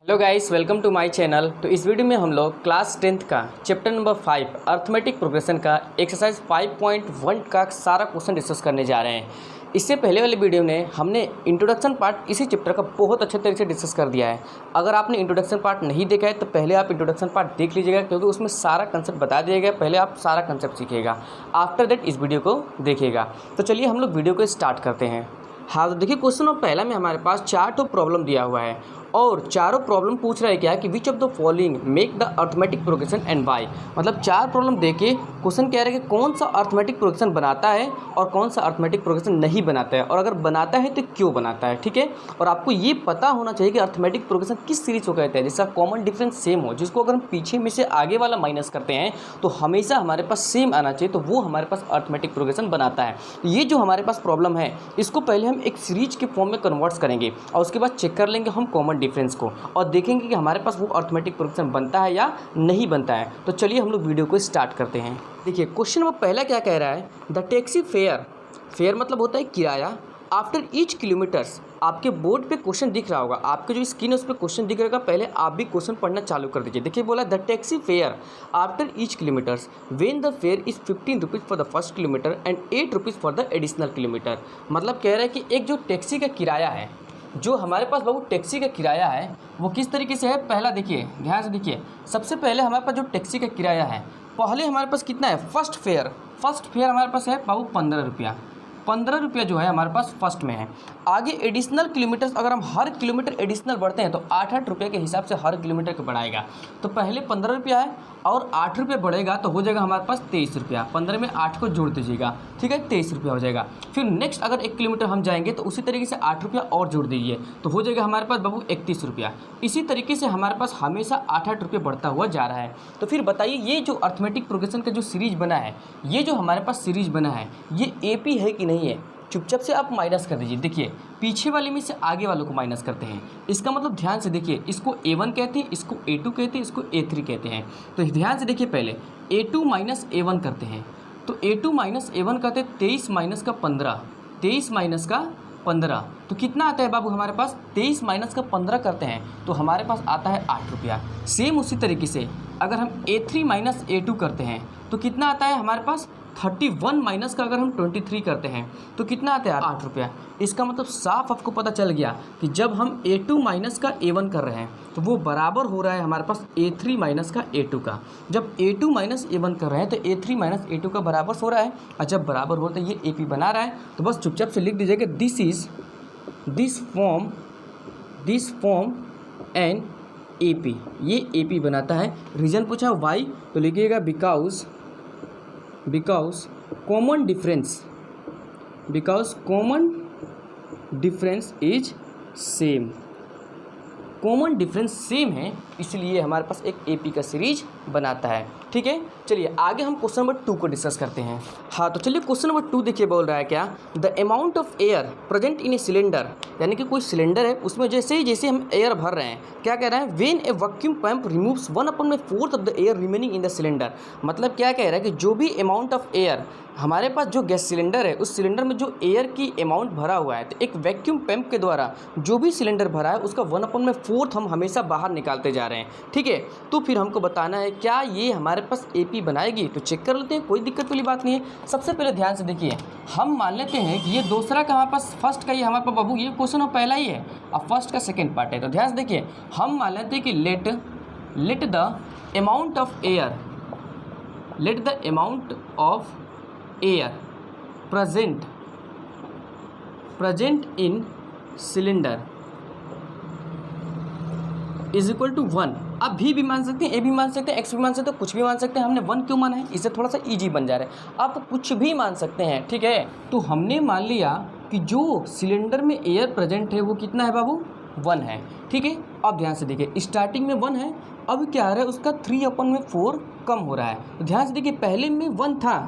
Hello guys, welcome to my channel. तो इस video में हम लोग क्लास 10th का चैप्टर नंबर 5 अर्थमेटिक प्रोग्रेशन का एक्सरसाइज 5.1 का सारा क्वेश्चन डिस्कस करने जा रहे हैं। इससे पहले वाले वीडियो में हमने इंट्रोडक्शन पार्ट इसी चैप्टर का बहुत अच्छे तरीके से डिस्कस कर दिया है। अगर आपने इंट्रोडक्शन पार्ट नहीं देखा है तो पहले आप इंट्रोडक्शन पार्ट देख लीजिएगा, क्योंकि उसमें सारा कंसेप्ट बता दिया गया। पहले आप सारा कंसेप्ट सीखिएगा, आफ्टर दैट इस वीडियो को देखिएगा। तो चलिए हम लोग वीडियो को स्टार्ट करते हैं। हाँ, तो देखिए क्वेश्चन नंबर पहला में हमारे पास 4 प्रॉब्लम दिया हुआ है और चारों प्रॉब्लम पूछ रहा है क्या कि which of the following make the arithmetic progression and why. मतलब 4 प्रॉब्लम देके क्वेश्चन कह रहा है कि कौन सा अर्थमेटिक प्रोग्रेशन बनाता है और कौन सा अर्थमेटिक प्रोग्रेशन नहीं बनाता है, और अगर बनाता है तो क्यों बनाता है। ठीक है, और आपको ये पता होना चाहिए कि अर्थमेटिक प्रोग्रेशन किस सीरीज को कहते हैं जिसका कॉमन डिफरेंस सेम हो, जिसको अगर हम पीछे में से आगे वाला माइनस करते हैं तो हमेशा हमारे पास सेम आना चाहिए, तो वो हमारे पास अर्थमेटिक प्रोग्रेशन बनाता है। ये जो हमारे पास प्रॉब्लम है इसको पहले हम एक सीरीज के फॉर्म में कन्वर्ट्स करेंगे और उसके बाद चेक कर लेंगे हम कॉमन डिफरेंस को और देखेंगे कि हमारे पास वो अर्थमेटिक प्रोग्रेशन बनता है या नहीं बनता है। तो चलिए हम लोग वीडियो को स्टार्ट करते हैं। देखिए क्वेश्चन नंबर पहला क्या कह रहा है, द टैक्सी फेयर, फेयर मतलब होता है किराया, आफ्टर ईच किलोमीटर्स। आपके बोर्ड पे क्वेश्चन दिख रहा होगा, आपके जो स्क्रीन है उस पर क्वेश्चन दिख रहेगा, पहले आप भी क्वेश्चन पढ़ना चालू कर दीजिए। देखिए बोला the taxi fare after each kilometres when the fair is 15 rupees for the first kilometre and 8 rupees for the additional kilometre. मतलब कह रहा है कि एक जो टैक्सी का किराया है, जो हमारे पास बाबू टैक्सी का किराया है वो किस तरीके से है। पहला देखिए, ध्यान से देखिए, सबसे पहले हमारे पास जो टैक्सी का किराया है, पहले हमारे पास कितना है, फर्स्ट फेयर हमारे पास है बाबू 15 रुपया। 15 रुपया जो है हमारे पास फर्स्ट में है। आगे एडिशनल किलोमीटर्स, अगर हम हर किलोमीटर एडिशनल बढ़ते हैं तो 8-8 रुपये के हिसाब से हर किलोमीटर का बढ़ाएगा। तो पहले 15 रुपया है और 8 रुपये बढ़ेगा तो हो जाएगा हमारे पास 23 रुपया। 15 में 8 को जोड़ दीजिएगा, ठीक है, 23 रुपया हो जाएगा। फिर नेक्स्ट अगर 1 किलोमीटर हम जाएंगे तो उसी तरीके से 8 रुपया और जोड़ दीजिए तो हो जाएगा हमारे पास बाबू 31 रुपया। इसी तरीके से हमारे पास हमेशा 8-8 रुपये बढ़ता हुआ जा रहा है। तो फिर बताइए ये जो अर्थमेटिक प्रोग्रेशन का जो सीरीज बना है, ये जो हमारे पास सीरीज बना है ये एपी है कि नहीं है। चुपचाप से आप माइनस कर दीजिए। देखिए पीछे वाले में से आगे वालों को माइनस करते हैं। इसका मतलब ध्यान से देखिए, इसको A1 कहते हैं, इसको A2 कहते हैं, इसको A3 कहते हैं। तो ध्यान से देखिए, पहले A2 माइनस A1 करते हैं। तो A2 माइनस A1 करते हैं 23 माइनस का 15, 23 माइनस का 15 तो कितना आता है बाबू हमारे पास, 23 माइनस का 15 करते हैं तो हमारे पास आता है 8 रुपया। सेम उसी तरीके से अगर हम A3 माइनस A2 करते हैं तो कितना आता है हमारे पास, 31 माइनस का अगर हम 23 करते हैं तो कितना आता है, 8 रुपया। इसका मतलब साफ आपको पता चल गया कि जब हम A2 माइनस का A1 कर रहे हैं तो वो बराबर हो रहा है हमारे पास A3 माइनस का A2 का। जब A2 माइनस A1 कर रहे हैं तो A3 माइनस A2 का बराबर हो रहा है, और जब बराबर हो तो ये AP बना रहा है। तो बस चुपचाप से लिख दीजिएगा दिस फॉर्म एंड AP, ये AP बनाता है। रीज़न पूछा वाई तो लिखिएगा because common difference is same. Common difference same है इसलिए हमारे पास एक AP का सीरीज बनाता है। ठीक है, चलिए आगे हम क्वेश्चन नंबर 2 को डिस्कस करते हैं। हाँ, तो चलिए क्वेश्चन नंबर 2 देखिए, बोल रहा है क्या, the amount of air present in a cylinder, यानी कि कोई सिलेंडर है उसमें जैसे हम एयर भर रहे हैं, क्या कह रहा है, when A vacuum pump removes 1/4 of the air remaining in the cylinder. मतलब क्या कह रहा है कि जो भी अमाउंट ऑफ एयर हमारे पास जो गैस सिलेंडर है उस सिलेंडर में जो एयर की अमाउंट भरा हुआ है, तो एक वैक्यूम पंप के द्वारा जो भी सिलेंडर भरा है उसका 1/4 हम हमेशा बाहर निकालते जा रहे हैं। ठीक है, तो फिर हमको बताना है क्या ये हमारे पास AP बनाएगी। तो चेक कर लेते हैं, कोई दिक्कत वाली बात नहीं है। सबसे पहले ध्यान से देखिए, हम मान लेते हैं कि ये दूसरा का हमारे पास फर्स्ट का, ये हमारे पास बाबू ये क्वेश्चन पहला ही है और फर्स्ट का सेकेंड पार्ट है। तो ध्यान से देखिए, हम मान लेते हैं कि let the amount of air present in cylinder is equal to 1। आप भी मान सकते हैं, A भी मान सकते हैं, X भी मान सकते हैं, कुछ भी मान सकते हैं। हमने 1 क्यों माना है, इससे थोड़ा सा ईजी बन जा रहा है। आप कुछ भी मान सकते हैं, ठीक है। तो हमने मान लिया कि जो सिलेंडर में एयर प्रेजेंट है वो कितना है बाबू, 1 है। ठीक है, अब ध्यान से देखिए, स्टार्टिंग में 1 है, अब क्या आ रहा है उसका 3/4 कम हो रहा है। तो ध्यान से देखिए, पहले में 1 था,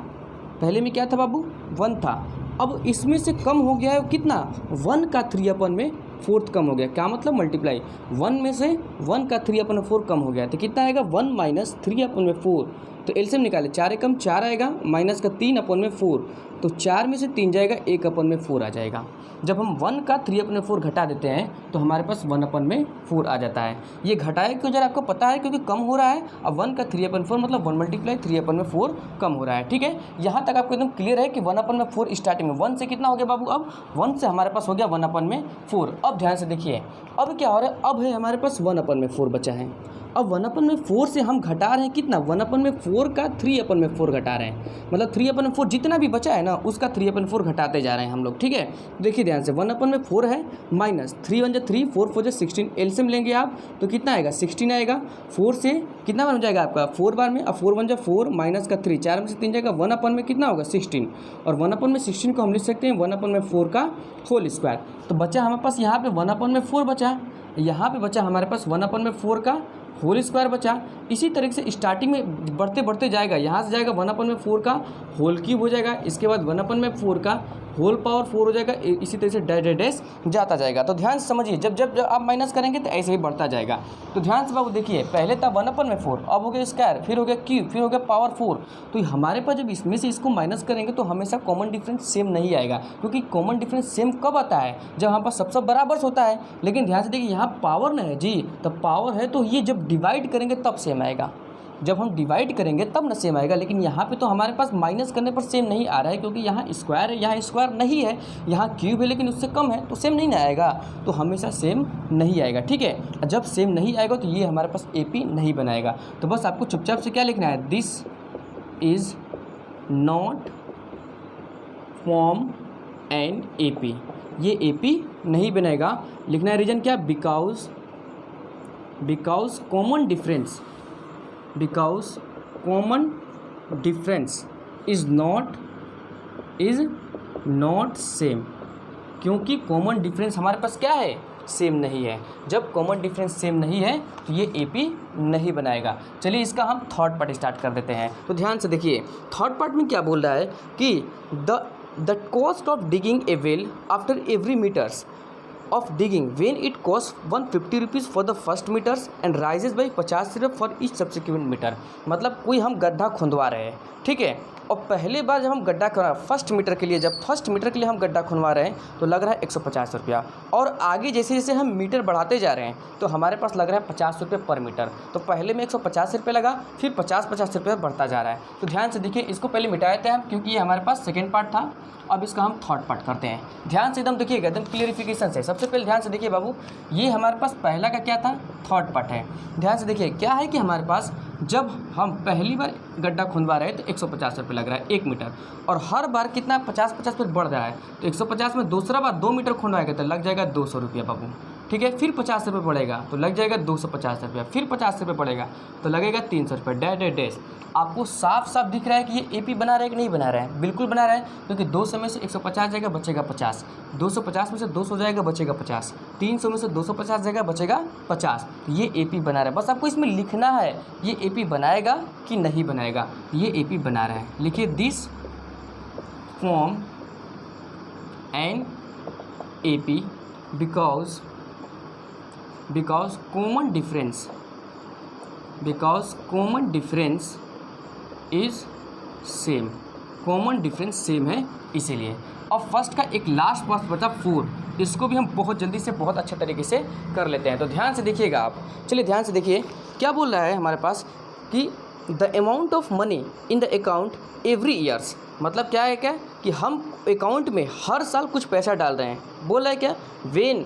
पहले में क्या था बाबू, 1 था, अब इसमें से कम हो गया है कितना, 1 का 3/4 कम हो गया। क्या मतलब, मल्टीप्लाई 1 में से 1 का 3/4 कम हो गया तो कितना आएगा, 1 - 3/4। तो एलसीएम निकाले, 4 एकम 4 आएगा, माइनस का 3/4, तो 4 में से 3 जाएगा, 1/4 आ जाएगा। जब हम 1 का 3/4 घटा देते हैं तो हमारे पास 1/4 आ जाता है। ये घटाया क्यों जरा आपको पता है, क्योंकि कम हो रहा है। अब 1 का 3/4 मतलब 1 × 3/4 कम हो रहा है। ठीक है, यहाँ तक आपको एकदम क्लियर है कि 1/4 स्टार्टिंग में 1 से कितना हो गया बाबू, अब 1 से हमारे पास हो गया 1/4। अब ध्यान से देखिए, अब क्या हो रहा है, अब है हमारे पास 1/4 बचा है। अब 1/4 से हम घटा रहे हैं कितना, 1/4 का 3/4 घटा रहे हैं, मतलब 3/4 जितना भी बचा है ना उसका 3/4 घटाते जा रहे हैं हम लोग। ठीक है, देखिए ध्यान से, 1/4 है, माइनस 3 × 1 = 3, 4 × 4 = 16, एलसीएम लेंगे आप तो कितना आएगा, 16 आएगा। 4 से कितना बार हो जाएगा आपका, 4 बार में, अब 4 × 1 = 4, माइनस का 3, 4 में से 3 जाएगा, 1/में में कितना होगा 16, और 1/16 को हम लिख सकते हैं 1/4 का होल स्क्वायर। तो बचा हमारे पास यहाँ पे 1/4 बचा, यहाँ पे बचा हमारे पास 1/4 का होल स्क्वायर बचा। इसी तरीके से स्टार्टिंग में बढ़ते बढ़ते जाएगा, यहाँ से जाएगा 1/4 का होल क्यूब हो जाएगा, इसके बाद 1/4 का होल पावर 4 हो जाएगा, इसी तरह से डैश डैश डैश जाता जाएगा। तो ध्यान से समझिए, जब जब जब आप माइनस करेंगे तो ऐसे ही बढ़ता जाएगा। तो ध्यान से बाबू देखिए, पहले था 1/4, अब हो गया स्क्वायर, फिर हो गया क्यूब, फिर हो गया पावर 4। तो हमारे पास जब इसमें से इसको माइनस करेंगे तो हमेशा कॉमन डिफरेंस सेम नहीं आएगा, क्योंकि कॉमन डिफरेंस सेम कब आता है, जब हमारे पास सब बराबर होता है। लेकिन ध्यान से देखिए, यहाँ पावर न है जी, तब पावर है तो ये जब डिवाइड करेंगे तब सेम आएगा, जब हम डिवाइड करेंगे तब ना सेम आएगा। लेकिन यहाँ पे तो हमारे पास माइनस करने पर सेम नहीं आ रहा है, क्योंकि यहाँ स्क्वायर है, यहाँ स्क्वायर नहीं है, यहाँ क्यूब है लेकिन उससे कम है, तो सेम नहीं ना आएगा, तो हमेशा सेम नहीं आएगा। ठीक है, जब सेम नहीं आएगा तो ये हमारे पास एपी नहीं बनाएगा। तो बस आपको चुपचाप से क्या लिखना है, this is not form an AP, ये एपी नहीं बनाएगा। लिखना है रीजन क्या, because common difference, because common difference is not same, क्योंकि कॉमन डिफरेंस हमारे पास क्या है, सेम नहीं है। जब कॉमन डिफरेंस सेम नहीं है तो ये एपी नहीं बनाएगा। चलिए इसका हम थर्ड पार्ट स्टार्ट कर देते हैं। तो ध्यान से देखिए, थर्ड पार्ट में क्या बोल रहा है कि the cost of digging a well after every metres of digging when it costs 150 rupees for the first meters and rises by 50 रुपये for each subsequent meter। मतलब कोई हम गड्ढा खुंदवा रहे हैं, ठीक है, और पहले बार जब हम गड्ढा कर फर्स्ट मीटर के लिए, जब फर्स्ट मीटर के लिए हम गड्ढा खुनवा रहे हैं तो लग रहा है 150 रुपया, और आगे जैसे जैसे हम मीटर बढ़ाते जा रहे हैं तो हमारे पास लग रहा है 50 रुपये पर मीटर। तो पहले में 150 रुपये लगा, फिर 50 रुपये बढ़ता जा रहा है। तो ध्यान से देखिए, इसको पहले मिटाए थे हम, क्योंकि ये हमारे पास सेकेंड पार्ट था। अब इसका हम थर्ड पार्ट करते हैं। ध्यान से एकदम देखिएगा, एकदम क्लियरिफिकेशन से। सबसे पहले ध्यान से देखिए बाबू, ये हमारे पास पहला का क्या था, थर्ड पार्ट है। ध्यान से देखिए क्या है कि हमारे पास जब हम पहली बार गड्ढा खुंदवा रहे हैं तो 150 रुपये लग रहा है 1 मीटर, और हर बार कितना 50 रुपये बढ़ रहा है। तो 150 में दूसरा बार 2 मीटर खुंदवाएगा तो लग जाएगा 200 रुपया बाबू, ठीक है। फिर 50 रुपये पड़ेगा तो लग जाएगा 250 रुपया, फिर 50 रुपये पड़ेगा तो लगेगा 300 रुपये। Dash dash. आपको साफ साफ दिख रहा है कि ये एपी बना रहा है कि नहीं बना रहा है, बिल्कुल बना रहा है, क्योंकि 200 में से 150 जाएगा बचेगा 50, 250 में से 200 जाएगा बचेगा 50, 300 में से 250 जाएगा बचेगा 50। ये एपी बना रहा है। बस आपको इसमें लिखना है ये एपी बनाएगा कि नहीं बनाएगा। ये एपी बना रहा है, लिखिए this form an AP because common difference is same, common difference same है इसीलिए। और फर्स्ट का एक लास्ट पार्ट बचा 4, इसको भी हम बहुत जल्दी से बहुत अच्छे तरीके से कर लेते हैं। तो ध्यान से देखिएगा आप, चलिए ध्यान से देखिए क्या बोल रहा है हमारे पास कि the amount of money in the account every years, मतलब क्या है क्या कि हम अकाउंट में हर साल कुछ पैसा डाल रहे हैं। बोल रहा है क्या, when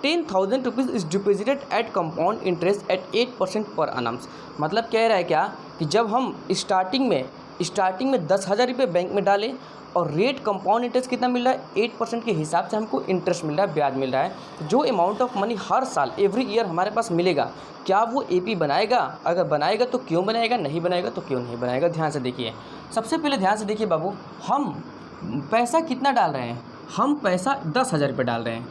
10,000 rupees is deposited at compound interest at 8% per annum। मतलब कह रहा है क्या कि जब हम स्टार्टिंग में 10,000 रुपये बैंक में डालें और रेट कंपाउंड इंटरेस्ट कितना मिल रहा है 8% के हिसाब से हमको इंटरेस्ट मिल रहा है, ब्याज मिल रहा है। जो अमाउंट ऑफ मनी हर साल एवरी ईयर हमारे पास मिलेगा, क्या वो एपी बनाएगा? अगर बनाएगा तो क्यों बनाएगा, नहीं बनाएगा तो क्यों नहीं बनाएगा। ध्यान से देखिए, सबसे पहले ध्यान से देखिए बाबू, हम पैसा कितना डाल रहे हैं, हम पैसा 10,000 रुपये डाल रहे हैं।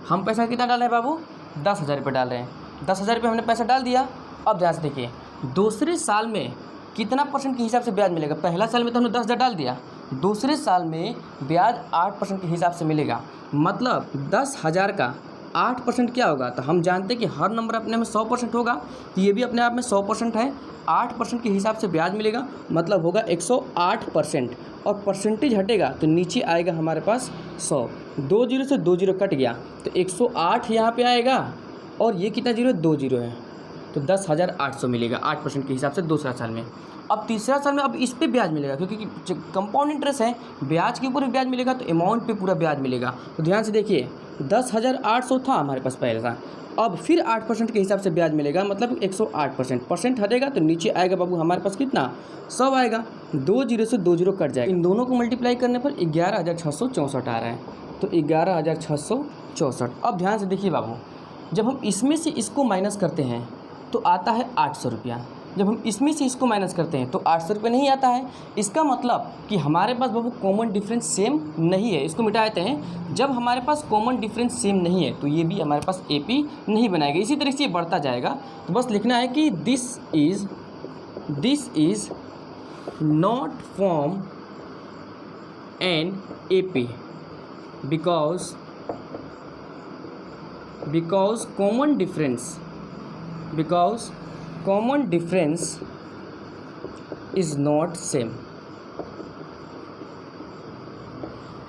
हम पैसा कितना डाल रहे हैं बाबू, 10,000 रुपये डाल रहे हैं। 10,000 रुपये हमने पैसा डाल दिया। अब ध्यान से देखिए, दूसरे साल में कितना % के हिसाब से ब्याज मिलेगा। पहला साल में तो हमने 10,000 डाल दिया, दूसरे साल में ब्याज 8% के हिसाब से मिलेगा। मतलब 10,000 का 8% क्या होगा, तो हम जानते हैं कि हर नंबर अपने में 100% होगा, तो ये भी अपने आप में 100% है। 8% के हिसाब से ब्याज मिलेगा, मतलब होगा 108%। और परसेंटेज हटेगा तो नीचे आएगा हमारे पास 100। 2 जीरो से 2 जीरो कट गया तो 108 यहाँ पे आएगा, और ये कितना जीरो है, 2 जीरो है, तो 10,800 मिलेगा 8% के हिसाब से दूसरा साल में। अब तीसरा साल में अब इस पे ब्याज मिलेगा, क्योंकि कंपाउंड इंटरेस्ट है, ब्याज के ऊपर भी ब्याज मिलेगा, तो अमाउंट पे पूरा ब्याज मिलेगा। तो ध्यान से देखिए, 10,800 था हमारे पास पहले था, अब फिर 8% के हिसाब से ब्याज मिलेगा, मतलब 108%। परसेंट हटेगा तो नीचे आएगा बाबू हमारे पास कितना, 100 आएगा। 2 जीरो से 2 जीरो कट जाएगा, इन दोनों को मल्टीप्लाई करने पर 11,664 आ रहा है, तो 11,664। अब ध्यान से देखिए बाबू, जब हम इसमें से इसको माइनस करते हैं तो आता है 800 रुपया, जब हम इसमें से इसको माइनस करते हैं तो 800 रुपये नहीं आता है। इसका मतलब कि हमारे पास बाबू कॉमन डिफरेंस सेम नहीं है, इसको मिटा देते हैं। जब हमारे पास कॉमन डिफरेंस सेम नहीं है तो ये भी हमारे पास एपी नहीं बनाएगा, इसी तरह से ये बढ़ता जाएगा। तो बस लिखना है कि this is not form an AP because common difference is not same।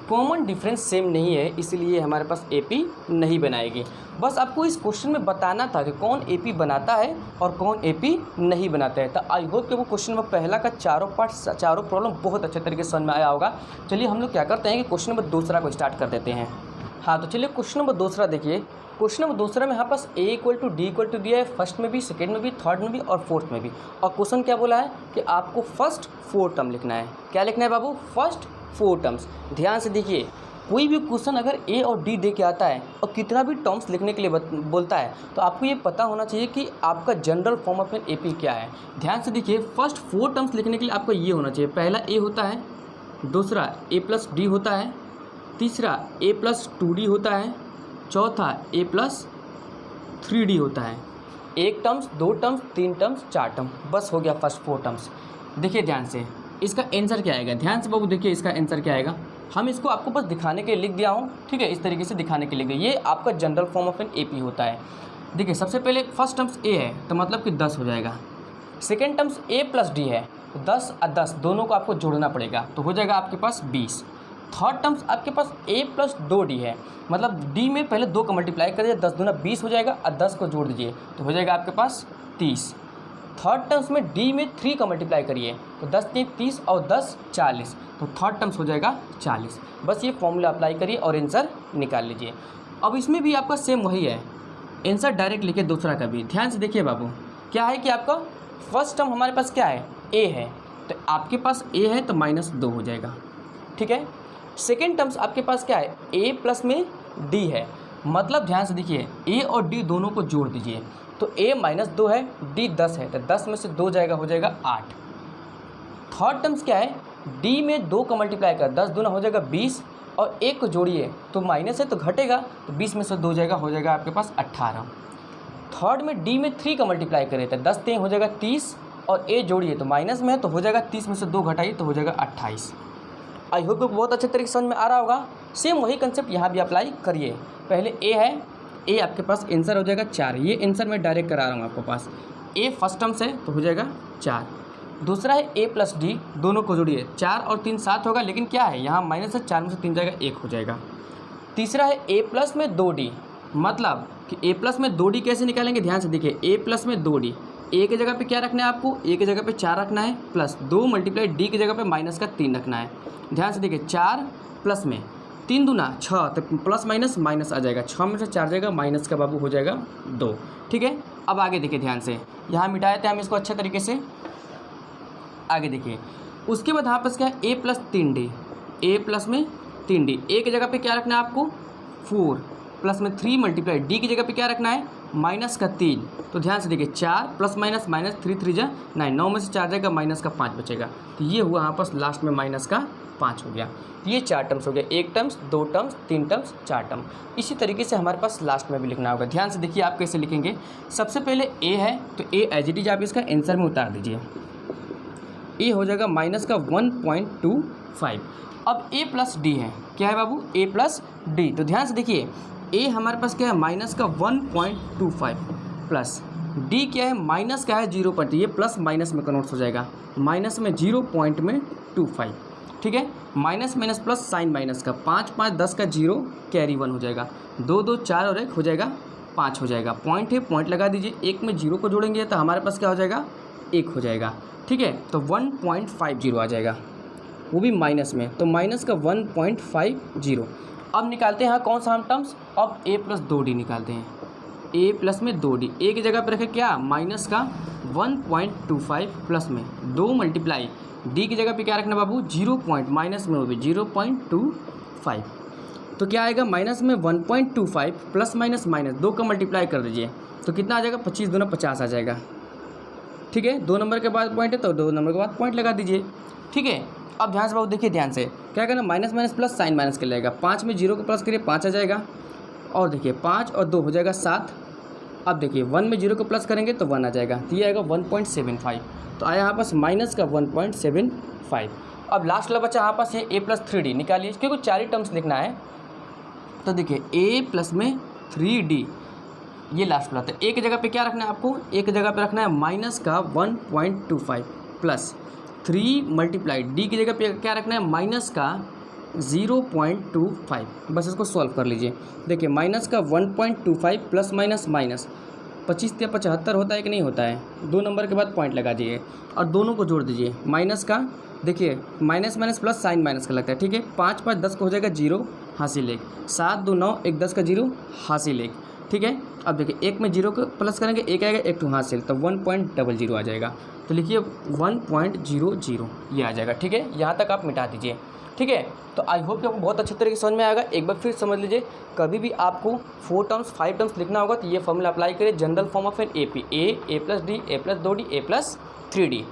Common difference same नहीं है, इसलिए हमारे पास एपी नहीं बनाएगी। बस आपको इस क्वेश्चन में बताना था कि कौन एपी बनाता है और कौन एपी नहीं बनाता है। तो आई होप कि वो क्वेश्चन नंबर पहला का चारों प्रॉब्लम बहुत अच्छे तरीके से समझ में आया होगा। चलिए हम लोग क्या करते हैं कि क्वेश्चन नंबर दूसरा को स्टार्ट कर देते हैं। हाँ, तो चलिए क्वेश्चन नंबर दूसरा देखिए। क्वेश्चन नंबर दूसरा में यहाँ पास a = d दिया है, फर्स्ट में भी, सेकेंड में भी, थर्ड में भी और फोर्थ में भी। और क्वेश्चन क्या बोला है कि आपको फर्स्ट 4 टर्म लिखना है। क्या लिखना है बाबू, फर्स्ट 4 टर्म्स। ध्यान से देखिए, कोई भी क्वेश्चन अगर a और d दे के आता है और कितना भी टर्म्स लिखने के लिए बोलता है, तो आपको ये पता होना चाहिए कि आपका general form of an AP क्या है। ध्यान से देखिए, फर्स्ट 4 टर्म्स लिखने के लिए आपको ये होना चाहिए, पहला a होता है, दूसरा a+d होता है, तीसरा a+2d होता है, चौथा a+3d होता है। 1 टर्म्स, 2 टर्म्स, 3 टर्म्स, 4 टर्म, बस हो गया फर्स्ट 4 टर्म्स। देखिए ध्यान से, इसका आंसर क्या आएगा, ध्यान से बाबू देखिए इसका आंसर क्या आएगा। हम इसको आपको बस दिखाने के लिए लिख दिया हूँ, ठीक है, इस तरीके से दिखाने के लिए लिख दिया। ये आपका general form of an AP होता है। देखिए सबसे पहले फर्स्ट टर्म्स a है तो मतलब कि 10 हो जाएगा। सेकेंड टर्म्स a+d है तो 10 और 10 दोनों को आपको जोड़ना पड़ेगा, तो हो जाएगा आपके पास 20। थर्ड टर्म्स आपके पास a+2d है, मतलब d में पहले 2 का मल्टीप्लाई कर दीजिए, 10 दूना 20 हो जाएगा, और 10 को जोड़ दीजिए तो हो जाएगा आपके पास 30। थर्ड टर्म्स में d में 3 का मल्टीप्लाई करिए तो 10 3 30 और 10 40, तो थर्ड टर्म्स हो जाएगा 40। बस ये फॉर्मूला अप्लाई करिए और आंसर निकाल लीजिए। अब इसमें भी आपका सेम वही है, आंसर डायरेक्ट लिखिए दूसरा का भी। ध्यान से देखिए बाबू, क्या है कि आपका फर्स्ट टर्म हमारे पास क्या है, a है, तो आपके पास a है तो -2 हो जाएगा, ठीक है। सेकेंड टर्म्स आपके पास क्या है, a+ में d है, मतलब ध्यान से देखिए a और d दोनों को जोड़ दीजिए तो a -2 है, d 10 है, तो 10 में से 2 जाएगा, हो जाएगा 8। थर्ड टर्म्स क्या है, d में 2 का मल्टीप्लाई कर, 10 दूना हो जाएगा 20, और 1 को जोड़िए तो माइनस है तो घटेगा, तो 20 में से 2 जाएगा, हो जाएगा आपके पास 18। थर्ड में d में 3 का मल्टीप्लाई करें तो 10 3 हो जाएगा 30, और a जोड़िए तो माइनस में है तो हो जाएगा 30 में से 2 घटाइए तो हो जाएगा 28। आई होप को बहुत अच्छे तरीके से समझ में आ रहा होगा। सेम वही कंसेप्ट यहाँ भी अप्लाई करिए। पहले a है, a आपके पास आंसर हो जाएगा 4, ये आंसर मैं डायरेक्ट करा रहा हूँ आपके पास। a फर्स्ट टर्म्स है तो हो जाएगा 4, दूसरा है a+d, दोनों को जोड़िए, 4 और 3 7 होगा, लेकिन क्या है यहाँ माइनस है, 4 में से 3 जाएगा 1 हो जाएगा। तीसरा है a+ में 2d, मतलब कि a+ में 2d कैसे निकालेंगे, ध्यान से देखिए, a+ में 2d, a की जगह पे क्या रखना है आपको, a की जगह पे 4 रखना है, प्लस 2 मल्टीप्लाई d की जगह पे माइनस का 3 रखना है। ध्यान से देखिए, 4 प्लस में 3 दूना 6, तो प्लस माइनस माइनस आ जाएगा, 6 में से 4 जाएगा, माइनस का बाबू हो जाएगा 2, ठीक है। अब आगे देखिए ध्यान से, यहाँ मिटाए थे हम इसको अच्छे तरीके से। आगे देखिए, उसके बाद यहाँ पर क्या है, a+3d, a+ में 3d, a की जगह पे क्या रखना है आपको 4, प्लस में 3 मल्टीप्लाई d की जगह पे क्या रखना है माइनस का 3, तो ध्यान से देखिए 4 प्लस माइनस माइनस 3 3 जा 9, 9 में से 4 जाएगा, माइनस का 5 बचेगा, तो ये हुआ यहाँ पर लास्ट में माइनस का 5 हो गया। ये 4 टर्म्स हो गया, 1 टर्म्स, 2 टर्म्स, 3 टर्म्स, 4 टर्म। इसी तरीके से हमारे पास लास्ट में भी लिखना होगा। ध्यान से देखिए आप कैसे लिखेंगे। सबसे पहले a है तो a एज इट इज आप इसका आंसर में उतार दीजिए, a हो जाएगा माइनस का 1.25। अब a+d है, क्या है बाबू, a+d, तो ध्यान से देखिए ए हमारे पास क्या है माइनस का 1.25 प्लस डी क्या है माइनस का है 0. ये प्लस माइनस में कन्वर्ट हो जाएगा, माइनस में 0.25, ठीक है। Minus minus plus sign minus का 5 5 10 का 0 कैरी 1 हो जाएगा, 2 2 4 और 1 हो जाएगा 5 हो जाएगा। पॉइंट है, पॉइंट लगा दीजिए, एक में 0 को जोड़ेंगे तो हमारे पास क्या हो जाएगा 1 हो जाएगा, ठीक है। तो 1.50 आ जाएगा, वो भी माइनस में, तो माइनस का 1.50। अब निकालते हैं कौन सा हम टर्म्स, अब a प्लस 2d निकालते हैं। a प्लस में 2d, a की जगह पर रखें क्या माइनस का 1.25 प्लस में 2 मल्टीप्लाई d की जगह पे क्या रखना बाबू 0 पॉइंट माइनस में, वो भी 0.25। तो क्या आएगा माइनस में 1.25 प्लस माइनस माइनस 2 का मल्टीप्लाई कर दीजिए तो कितना आ जाएगा 25 दूना 50 आ जाएगा, ठीक है। 2 नंबर के बाद पॉइंट है तो 2 नंबर के बाद पॉइंट लगा दीजिए, ठीक है। अब ध्यान से बाबू देखिए, ध्यान से क्या करना, minus minus plus sign minus कर लेगा, 5 में 0 को प्लस करिए 5 आ जाएगा, और देखिए 5 और 2 हो जाएगा 7। अब देखिए 1 में 0 को प्लस करेंगे तो 1 आ जाएगा, तो ये आएगा 1.75। तो आया यहाँ पास माइनस का 1.75। अब लास्ट वाला बच्चा यहाँ पास है a प्लस 3d निकालिए, क्योंकि 4 ही टर्म्स लिखना है। तो देखिए a प्लस में 3d, ये लास्ट वाला था। a की जगह पे क्या रखना है आपको, a की जगह पे रखना है माइनस का 1.25 प्लस 3 मल्टीप्लाई d की जगह पे क्या रखना है माइनस का 0.25। बस इसको सॉल्व कर लीजिए। देखिए माइनस का 1.25 प्लस माइनस माइनस 25 से 75 होता है कि नहीं होता है, 2 नंबर के बाद पॉइंट लगा दीजिए और दोनों को जोड़ दीजिए। माइनस का देखिए minus minus plus sign minus का लगता है, ठीक है। 5 5 10 का हो जाएगा 0 हासिल 1, 7 2 9 1 10 का 0 हासिल 1, ठीक है। अब देखिए 1 में 0 को प्लस करेंगे 1 आएगा 1 2 हासिल, तो 1.00 आ जाएगा। तो लिखिए 1.00 ये आ जाएगा, ठीक है। यहाँ तक आप मिटा दीजिए, ठीक है। तो आई होप कि आपको बहुत अच्छे तरीके से समझ में आएगा। एक बार फिर समझ लीजिए, कभी भी आपको 4 टर्म्स 5 टर्म्स लिखना होगा तो ये फॉर्मूला अप्लाई करिए, general form of an AP, a plus d, a plus 2d, a plus 3d,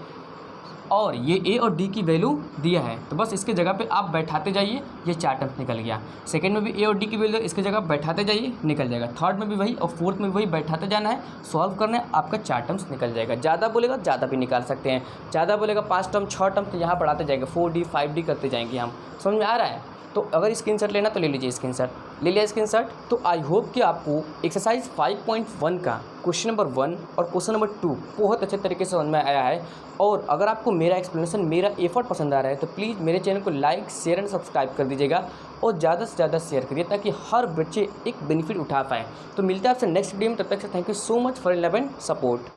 और ये a और d की वैल्यू दिया है तो बस इसके जगह पे आप बैठाते जाइए, ये 4 टर्म्स निकल गया। सेकंड में भी a और d की वैल्यू इसके जगह बैठाते जाइए, निकल जाएगा। थर्ड में भी वही और फोर्थ में भी वही बैठाते जाना है, सॉल्व करना है, आपका 4 टर्म्स निकल जाएगा। ज़्यादा बोलेगा ज़्यादा भी निकाल सकते हैं, ज़्यादा बोलेगा 5 टर्म 6 टर्म तो यहाँ बढ़ाते जाएंगे, 4d 5d करते जाएंगे हम। समझ में आ रहा है? तो अगर स्क्रीनशॉट लेना तो ले लीजिए, स्क्रीनशॉट ले लिया स्क्रीनशॉट। तो आई होप कि आपको एक्सरसाइज 5.1 का क्वेश्चन नंबर 1 और क्वेश्चन नंबर 2 बहुत अच्छे तरीके से समझ में आया है। और अगर आपको मेरा एक्सप्लेनेशन, मेरा एफर्ट पसंद आ रहा है तो प्लीज़ मेरे चैनल को लाइक शेयर एंड सब्सक्राइब कर दीजिएगा और ज़्यादा से ज़्यादा शेयर करिए ताकि हर बच्चे एक बेनिफिट उठा पाए। तो मिलता है आपसे नेक्स्ट वीडियो में, तब तक से thank you so much for love and support.